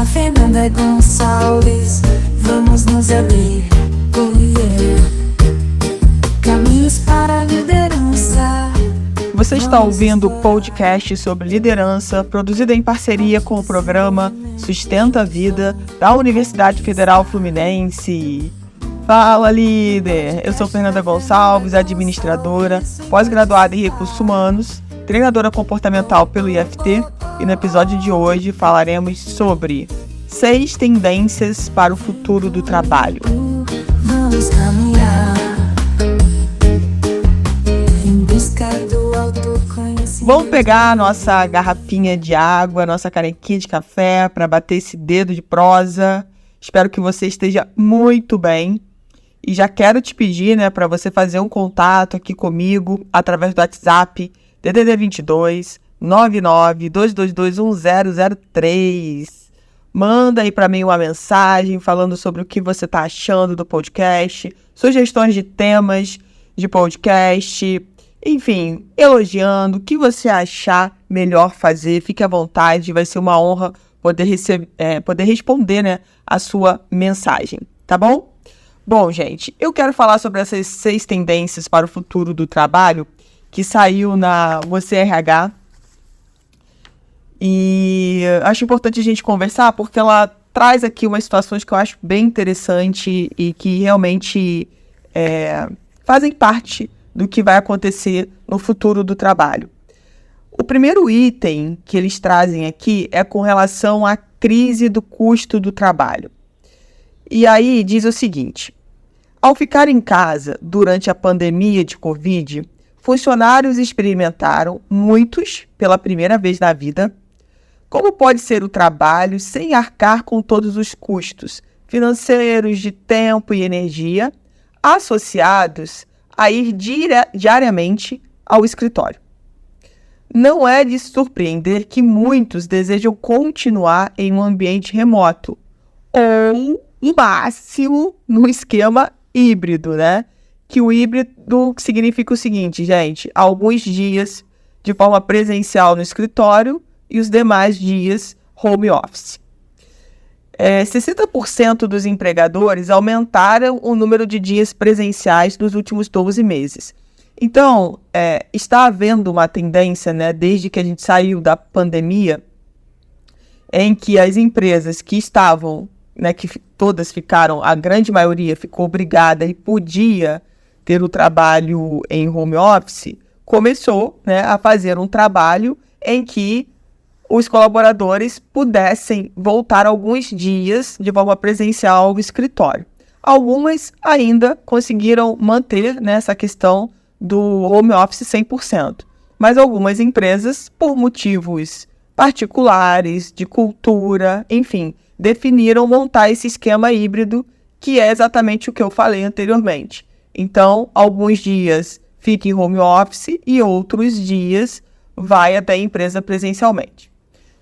a Fernanda Gonçalves. Vamos nos abrir por viver caminhos para a liderança. Você está ouvindo o podcast sobre liderança, produzido em parceria com o programa Sustenta a Vida da Universidade Federal Fluminense. Fala, líder! Eu sou Fernanda Gonçalves, administradora, pós-graduada em Recursos Humanos, treinadora comportamental pelo IFT, e no episódio de hoje falaremos sobre 6 tendências para o futuro do trabalho. Vamos caminhar em busca do autoconhecimento. Vamos pegar a nossa garrafinha de água, nossa canequinha de café para bater esse dedo de prosa. Espero que você esteja muito bem. E já quero te pedir, para você fazer um contato aqui comigo através do WhatsApp DDD 22 99 222 1003. Manda aí para mim uma mensagem falando sobre o que você está achando do podcast, sugestões de temas de podcast, enfim, elogiando o que você achar melhor fazer. Fique à vontade, vai ser uma honra poder responder, a sua mensagem, tá bom? Bom, gente, eu quero falar sobre essas 6 tendências para o futuro do trabalho que saiu na Você RH. E acho importante a gente conversar porque ela traz aqui umas situações que eu acho bem interessante e que realmente fazem parte do que vai acontecer no futuro do trabalho. O primeiro item que eles trazem aqui é com relação à crise do custo do trabalho. E aí diz o seguinte: ao ficar em casa durante a pandemia de Covid, funcionários experimentaram, muitos pela primeira vez na vida, como pode ser o trabalho sem arcar com todos os custos financeiros, de tempo e energia, associados a ir diariamente ao escritório. Não é de surpreender que muitos desejam continuar em um ambiente remoto, ou, no máximo, no esquema híbrido, Que o híbrido significa o seguinte, gente: alguns dias de forma presencial no escritório e os demais dias home office. 60% dos empregadores aumentaram o número de dias presenciais nos últimos 12 meses. Então, está havendo uma tendência, desde que a gente saiu da pandemia, em que as empresas que estavam, que todas ficaram, a grande maioria ficou obrigada e podia ter o trabalho em home office, começou a fazer um trabalho em que os colaboradores pudessem voltar alguns dias de forma presencial ao escritório. Algumas ainda conseguiram manter essa questão do home office 100%, mas algumas empresas, por motivos particulares, de cultura, enfim, definiram montar esse esquema híbrido, que é exatamente o que eu falei anteriormente. Então, alguns dias fica em home office e outros dias vai até a empresa presencialmente.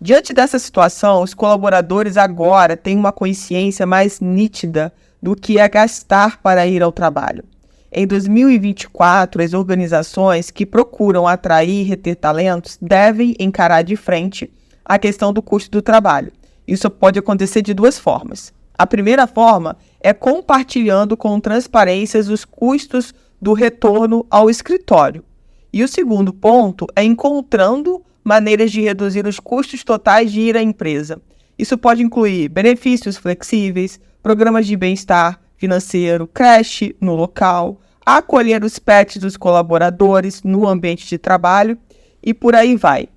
Diante dessa situação, os colaboradores agora têm uma consciência mais nítida do que é gastar para ir ao trabalho. Em 2024, as organizações que procuram atrair e reter talentos devem encarar de frente a questão do custo do trabalho. Isso pode acontecer de 2 formas. A primeira forma é compartilhando com transparências os custos do retorno ao escritório. E o segundo ponto é encontrando maneiras de reduzir os custos totais de ir à empresa. Isso pode incluir benefícios flexíveis, programas de bem-estar financeiro, creche no local, acolher os pets dos colaboradores no ambiente de trabalho e por aí vai.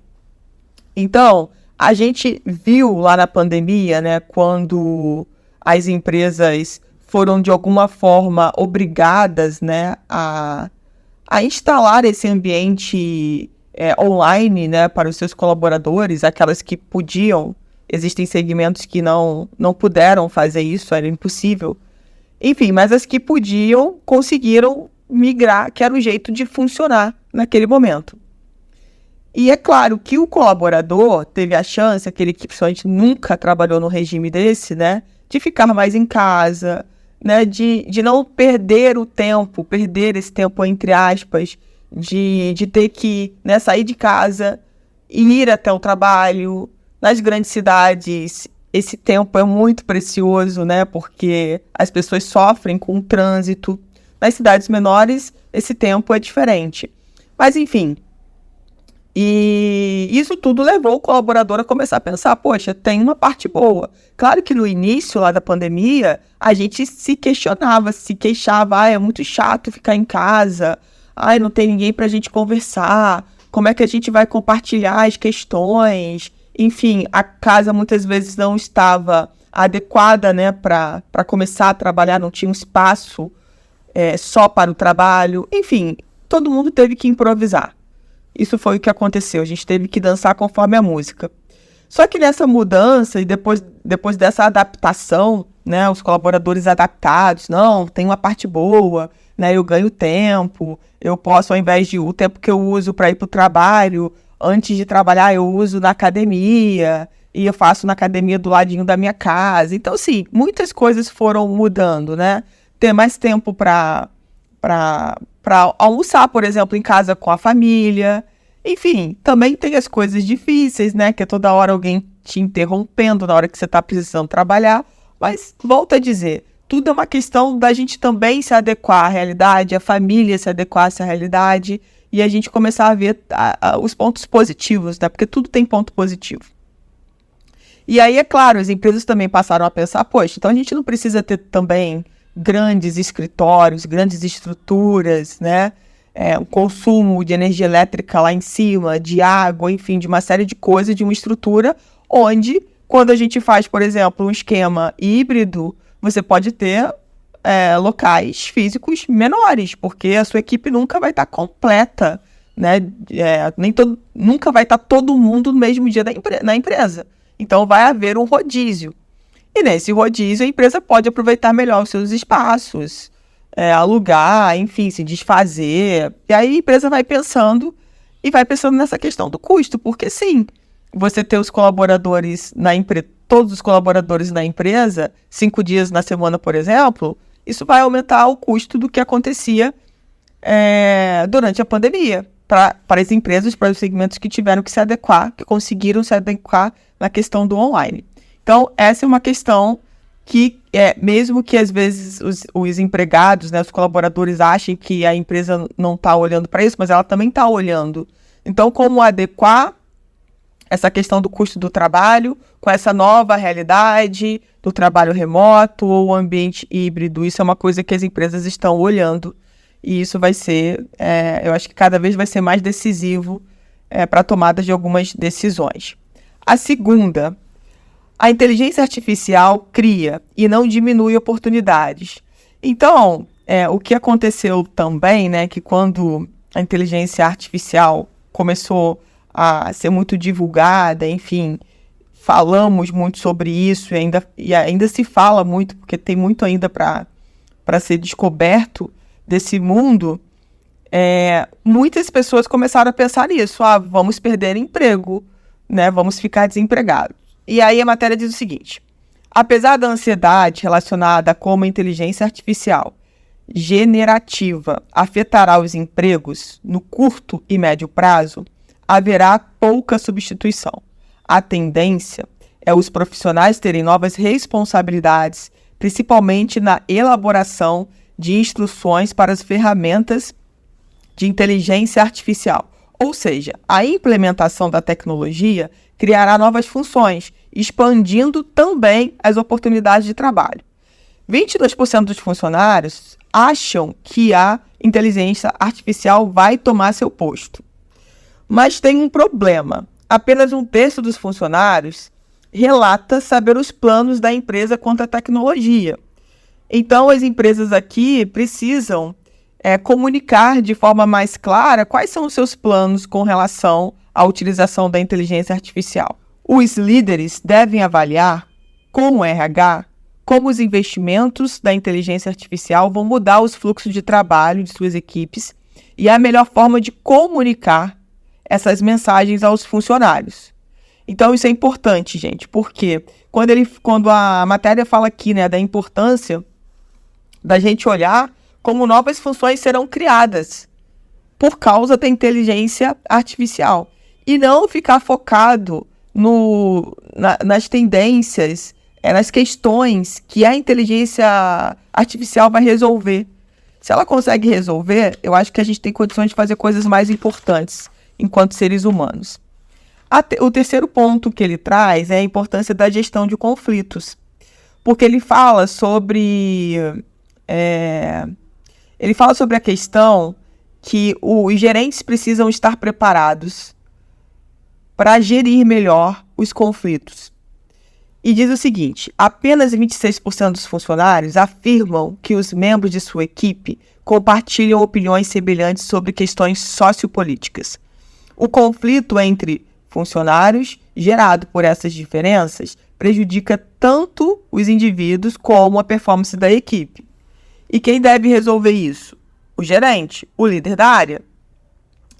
Então, a gente viu lá na pandemia, quando as empresas foram de alguma forma obrigadas, a instalar esse ambiente online, para os seus colaboradores, aquelas que podiam. Existem segmentos que não puderam fazer isso, era impossível. Enfim, mas as que podiam conseguiram migrar, que era o jeito de funcionar naquele momento. E é claro que o colaborador teve a chance, aquele que principalmente nunca trabalhou no regime desse, de ficar mais em casa, de não perder o tempo, perder esse tempo entre aspas, de ter que sair de casa e ir até o trabalho. Nas grandes cidades, esse tempo é muito precioso, né? Porque as pessoas sofrem com o trânsito. Nas cidades menores, esse tempo é diferente. Mas, enfim, e isso tudo levou o colaborador a começar a pensar, poxa, tem uma parte boa. Claro que no início lá da pandemia, a gente se questionava, se queixava, é muito chato ficar em casa, não tem ninguém para a gente conversar, como é que a gente vai compartilhar as questões? Enfim, a casa muitas vezes não estava adequada, né, para começar a trabalhar, não tinha um espaço só para o trabalho. Enfim, todo mundo teve que improvisar. Isso foi o que aconteceu, a gente teve que dançar conforme a música. Só que nessa mudança e depois dessa adaptação, né, os colaboradores adaptados, não, tem uma parte boa, né, eu ganho tempo, eu posso, ao invés de o tempo que eu uso para ir para o trabalho, antes de trabalhar eu uso na academia, e eu faço na academia do ladinho da minha casa. Então, sim, muitas coisas foram mudando, né? Ter mais tempo para almoçar, por exemplo, em casa com a família. Enfim, também tem as coisas difíceis, né? Que é toda hora alguém te interrompendo na hora que você está precisando trabalhar. Mas, volto a dizer, tudo é uma questão da gente também se adequar à realidade, a família se adequar a essa realidade e a gente começar a ver os pontos positivos, né? Porque tudo tem ponto positivo. E aí, é claro, as empresas também passaram a pensar, poxa, então a gente não precisa ter também grandes escritórios, grandes estruturas, né? O consumo de energia elétrica lá em cima, de água, enfim, de uma série de coisas, de uma estrutura onde, quando a gente faz, por exemplo, um esquema híbrido, você pode ter locais físicos menores, porque a sua equipe nunca vai estar completa, né? Nunca vai estar todo mundo no mesmo dia na empresa. Então, vai haver um rodízio. E nesse rodízio, a empresa pode aproveitar melhor os seus espaços, alugar, enfim, se desfazer. E aí a empresa vai pensando nessa questão do custo, porque sim, você ter os colaboradores todos os colaboradores na empresa, 5 dias na semana, por exemplo, isso vai aumentar o custo do que acontecia durante a pandemia, para as empresas, para os segmentos que tiveram que se adequar, que conseguiram se adequar na questão do online. Então, essa é uma questão que, mesmo que às vezes os empregados, né, os colaboradores achem que a empresa não está olhando para isso, mas ela também está olhando. Então, como adequar essa questão do custo do trabalho com essa nova realidade do trabalho remoto ou ambiente híbrido? Isso é uma coisa que as empresas estão olhando e isso vai ser, eu acho que cada vez vai ser mais decisivo para a tomada de algumas decisões. A segunda, a inteligência artificial cria e não diminui oportunidades. Então, o que aconteceu também, né, que quando a inteligência artificial começou a ser muito divulgada, enfim, falamos muito sobre isso e ainda se fala muito, porque tem muito ainda para ser descoberto desse mundo, muitas pessoas começaram a pensar nisso, vamos perder emprego, né, vamos ficar desempregados. E aí a matéria diz o seguinte: apesar da ansiedade relacionada a como a inteligência artificial generativa afetará os empregos no curto e médio prazo, haverá pouca substituição. A tendência é os profissionais terem novas responsabilidades, principalmente na elaboração de instruções para as ferramentas de inteligência artificial. Ou seja, a implementação da tecnologia criará novas funções, expandindo também as oportunidades de trabalho. 22% dos funcionários acham que a inteligência artificial vai tomar seu posto. Mas tem um problema. Apenas 1/3 dos funcionários relata saber os planos da empresa quanto à tecnologia. Então, as empresas aqui precisam comunicar de forma mais clara quais são os seus planos com relação à utilização da inteligência artificial. Os líderes devem avaliar, como RH, como os investimentos da inteligência artificial vão mudar os fluxos de trabalho de suas equipes e a melhor forma de comunicar essas mensagens aos funcionários. Então, isso é importante, gente, porque quando a matéria fala aqui, né, da importância da gente olhar como novas funções serão criadas por causa da inteligência artificial e não ficar focado nas tendências, nas questões que a inteligência artificial vai resolver. Se ela consegue resolver, eu acho que a gente tem condições de fazer coisas mais importantes enquanto seres humanos. O terceiro ponto que ele traz é a importância da gestão de conflitos, porque ele fala sobre a questão que os gerentes precisam estar preparados para gerir melhor os conflitos. E diz o seguinte: apenas 26% dos funcionários afirmam que os membros de sua equipe compartilham opiniões semelhantes sobre questões sociopolíticas. O conflito entre funcionários, gerado por essas diferenças, prejudica tanto os indivíduos como a performance da equipe. E quem deve resolver isso? O gerente, o líder da área.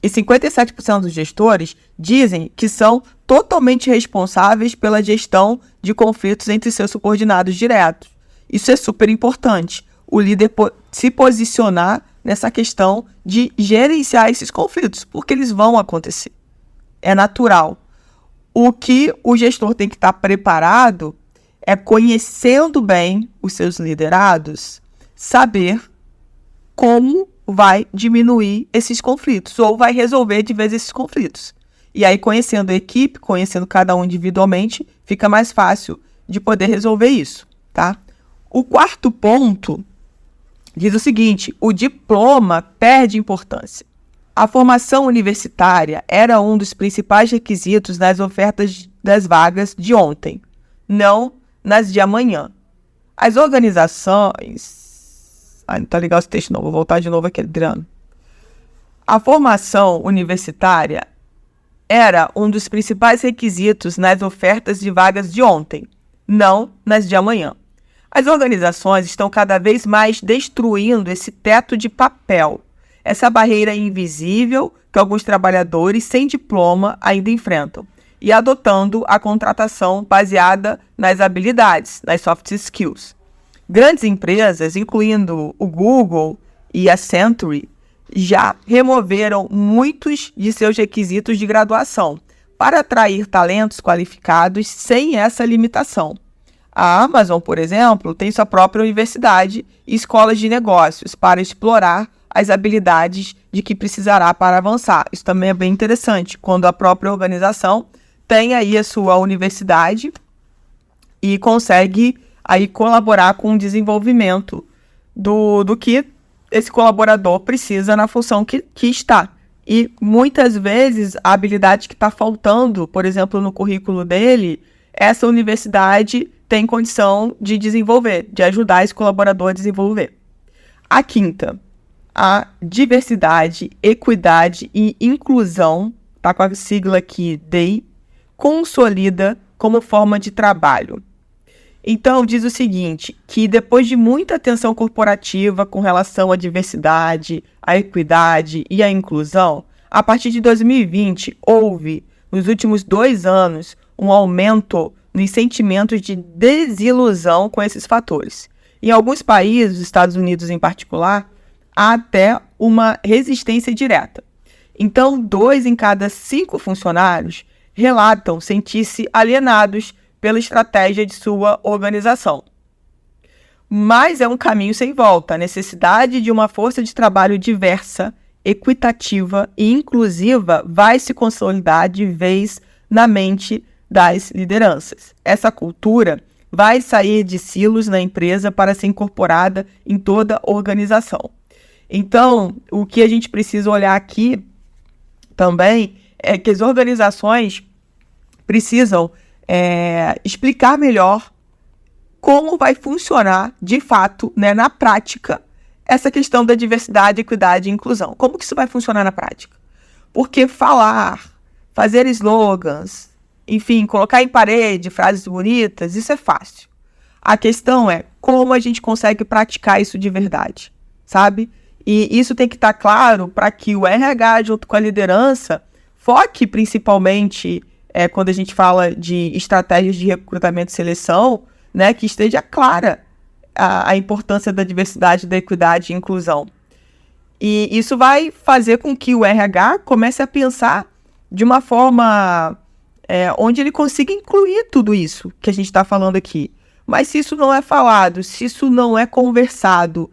E 57% dos gestores dizem que são totalmente responsáveis pela gestão de conflitos entre seus subordinados diretos. Isso é super importante. O líder se posicionar nessa questão de gerenciar esses conflitos, porque eles vão acontecer. É natural. O que o gestor tem que estar preparado é, conhecendo bem os seus liderados, saber como vai diminuir esses conflitos, ou vai resolver de vez esses conflitos. E aí, conhecendo a equipe, conhecendo cada um individualmente, fica mais fácil de poder resolver isso, tá? O quarto ponto diz o seguinte: o diploma perde importância. A formação universitária era um dos principais requisitos nas ofertas das vagas de ontem, não nas de amanhã. As organizações... não tá legal esse texto não, vou voltar de novo aqui, Adriano. A formação universitária era um dos principais requisitos nas ofertas de vagas de ontem, não nas de amanhã. As organizações estão cada vez mais destruindo esse teto de papel, essa barreira invisível que alguns trabalhadores sem diploma ainda enfrentam, e adotando a contratação baseada nas habilidades, nas soft skills. Grandes empresas, incluindo o Google e a Century, já removeram muitos de seus requisitos de graduação para atrair talentos qualificados sem essa limitação. A Amazon, por exemplo, tem sua própria universidade e escolas de negócios para explorar as habilidades de que precisará para avançar. Isso também é bem interessante, quando a própria organização tem aí a sua universidade e consegue aí colaborar com o desenvolvimento do que esse colaborador precisa na função que está. E muitas vezes a habilidade que está faltando, por exemplo, no currículo dele, essa universidade tem condição de desenvolver, de ajudar esse colaborador a desenvolver. A quinta, a diversidade, equidade e inclusão, tá com a sigla aqui, DEI, consolida como forma de trabalho. Então, diz o seguinte, que depois de muita atenção corporativa com relação à diversidade, à equidade e à inclusão, a partir de 2020, houve, nos últimos 2 anos, um aumento nos sentimentos de desilusão com esses fatores. Em alguns países, os Estados Unidos em particular, há até uma resistência direta. Então, 2 em cada 5 funcionários relatam sentir-se alienados pela estratégia de sua organização. Mas é um caminho sem volta. A necessidade de uma força de trabalho diversa, equitativa e inclusiva vai se consolidar de vez na mente das lideranças. Essa cultura vai sair de silos na empresa para ser incorporada em toda a organização. Então, o que a gente precisa olhar aqui também é que as organizações precisam explicar melhor como vai funcionar, de fato, né, na prática, essa questão da diversidade, equidade e inclusão. Como que isso vai funcionar na prática? Porque falar, fazer slogans, enfim, colocar em parede frases bonitas, isso é fácil. A questão é como a gente consegue praticar isso de verdade, sabe? E isso tem que estar claro para que o RH, junto com a liderança, foque principalmente, quando a gente fala de estratégias de recrutamento e seleção, né, que esteja clara a importância da diversidade, da equidade e inclusão. E isso vai fazer com que o RH comece a pensar de uma forma onde ele consiga incluir tudo isso que a gente está falando aqui. Mas se isso não é falado, se isso não é conversado,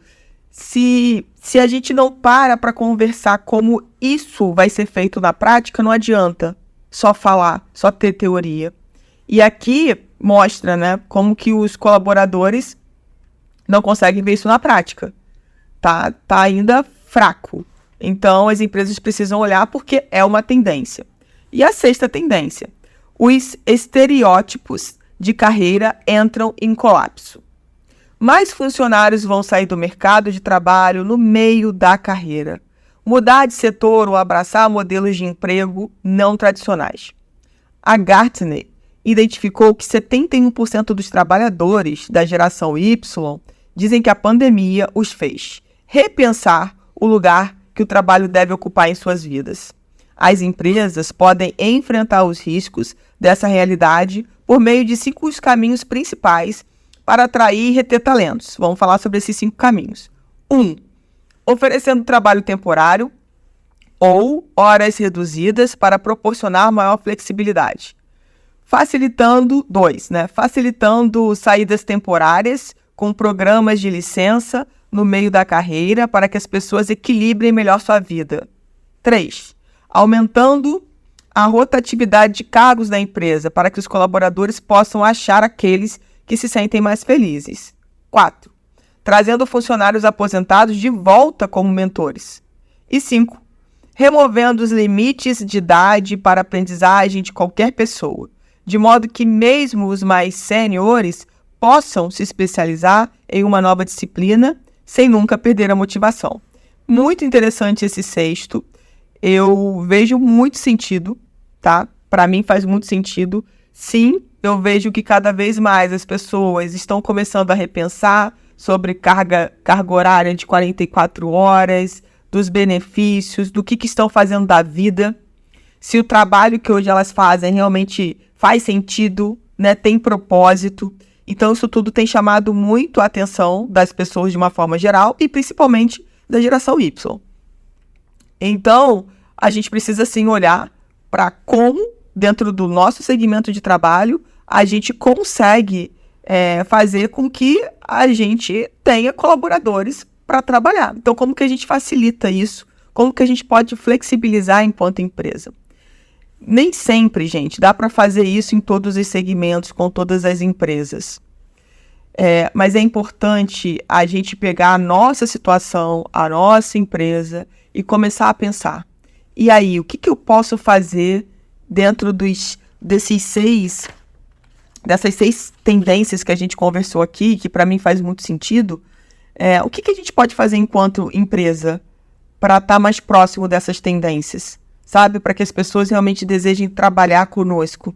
se a gente não para conversar como isso vai ser feito na prática, não adianta só falar, só ter teoria. E aqui mostra, né, como que os colaboradores não conseguem ver isso na prática. Tá ainda fraco. Então, as empresas precisam olhar porque é uma tendência. E a sexta tendência: os estereótipos de carreira entram em colapso. Mais funcionários vão sair do mercado de trabalho no meio da carreira, mudar de setor ou abraçar modelos de emprego não tradicionais. A Gartner identificou que 71% dos trabalhadores da geração Y dizem que a pandemia os fez repensar o lugar que o trabalho deve ocupar em suas vidas. As empresas podem enfrentar os riscos dessa realidade por meio de 5 caminhos principais para atrair e reter talentos. Vamos falar sobre esses 5 caminhos. 1. Oferecendo trabalho temporário ou horas reduzidas para proporcionar maior flexibilidade. Facilitando saídas temporárias com programas de licença no meio da carreira para que as pessoas equilibrem melhor sua vida. 3. Aumentando a rotatividade de cargos da empresa para que os colaboradores possam achar aqueles que se sentem mais felizes. 4. Trazendo funcionários aposentados de volta como mentores. E 5. Removendo os limites de idade para a aprendizagem de qualquer pessoa, de modo que mesmo os mais seniores possam se especializar em uma nova disciplina sem nunca perder a motivação. Muito interessante esse sexto. Eu vejo muito sentido, tá? Para mim faz muito sentido. Sim, eu vejo que cada vez mais as pessoas estão começando a repensar sobre carga horária de 44 horas, dos benefícios, do que estão fazendo da vida, se o trabalho que hoje elas fazem realmente faz sentido, né, tem propósito. Então, isso tudo tem chamado muito a atenção das pessoas de uma forma geral e principalmente da geração Y. Então, a gente precisa sim olhar para como, dentro do nosso segmento de trabalho, a gente consegue fazer com que a gente tenha colaboradores para trabalhar. Então, como que a gente facilita isso? Como que a gente pode flexibilizar enquanto empresa? Nem sempre, gente, dá para fazer isso em todos os segmentos, com todas as empresas. Mas é importante a gente pegar a nossa situação, a nossa empresa e começar a pensar. E aí, o que eu posso fazer dentro dessas 6 tendências que a gente conversou aqui, que para mim faz muito sentido? O que a gente pode fazer enquanto empresa para estar mais próximo dessas tendências? Sabe? Para que as pessoas realmente desejem trabalhar conosco.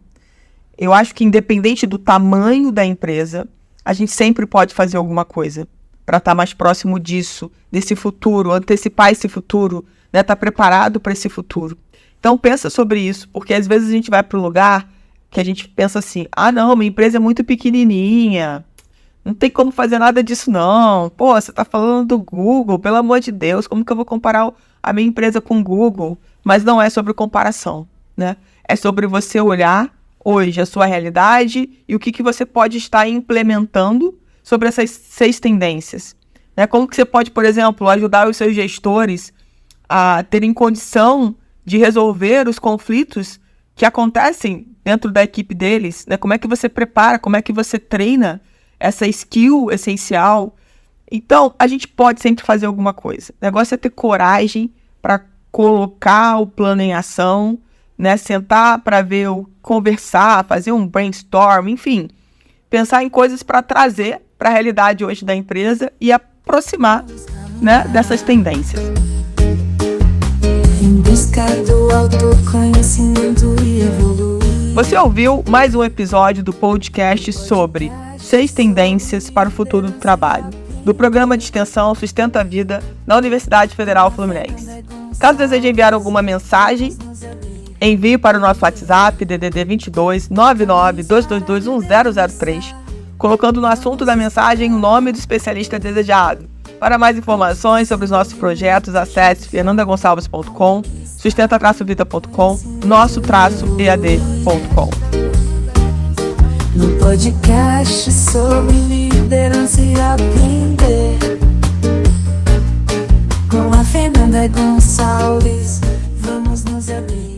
Eu acho que independente do tamanho da empresa, a gente sempre pode fazer alguma coisa para estar mais próximo disso, desse futuro, antecipar esse futuro, né? Estar preparado para esse futuro. Então pensa sobre isso, porque às vezes a gente vai para um lugar que a gente pensa assim, não, minha empresa é muito pequenininha, não tem como fazer nada disso não. Pô, você está falando do Google, pelo amor de Deus, como que eu vou comparar a minha empresa com o Google? Mas não é sobre comparação, né? É sobre você olhar hoje a sua realidade e o que você pode estar implementando sobre essas 6 tendências. Né? Como que você pode, por exemplo, ajudar os seus gestores a terem condição de resolver os conflitos que acontecem dentro da equipe deles, né? Como é que você prepara, como é que você treina essa skill essencial? Então, a gente pode sempre fazer alguma coisa. O negócio é ter coragem para colocar o plano em ação, né? Sentar para conversar, fazer um brainstorm, enfim, pensar em coisas para trazer para a realidade hoje da empresa e aproximar, né, dessas tendências. Em busca do autoconhecimento e evoluir. Você ouviu mais um episódio do podcast sobre 6 tendências para o futuro do trabalho, do programa de extensão Sustenta a Vida da Universidade Federal Fluminense. Caso deseje enviar alguma mensagem, envie para o nosso WhatsApp DDD 22 99 222 1003, colocando no assunto da mensagem o nome do especialista desejado. Para mais informações sobre os nossos projetos, acesse fernandagonçalves.com, sustenta-vida.com, nosso-EAD gmail.com. No podcast sobre liderança e aprender, com a Fernanda Gonçalves, vamos nos abrir.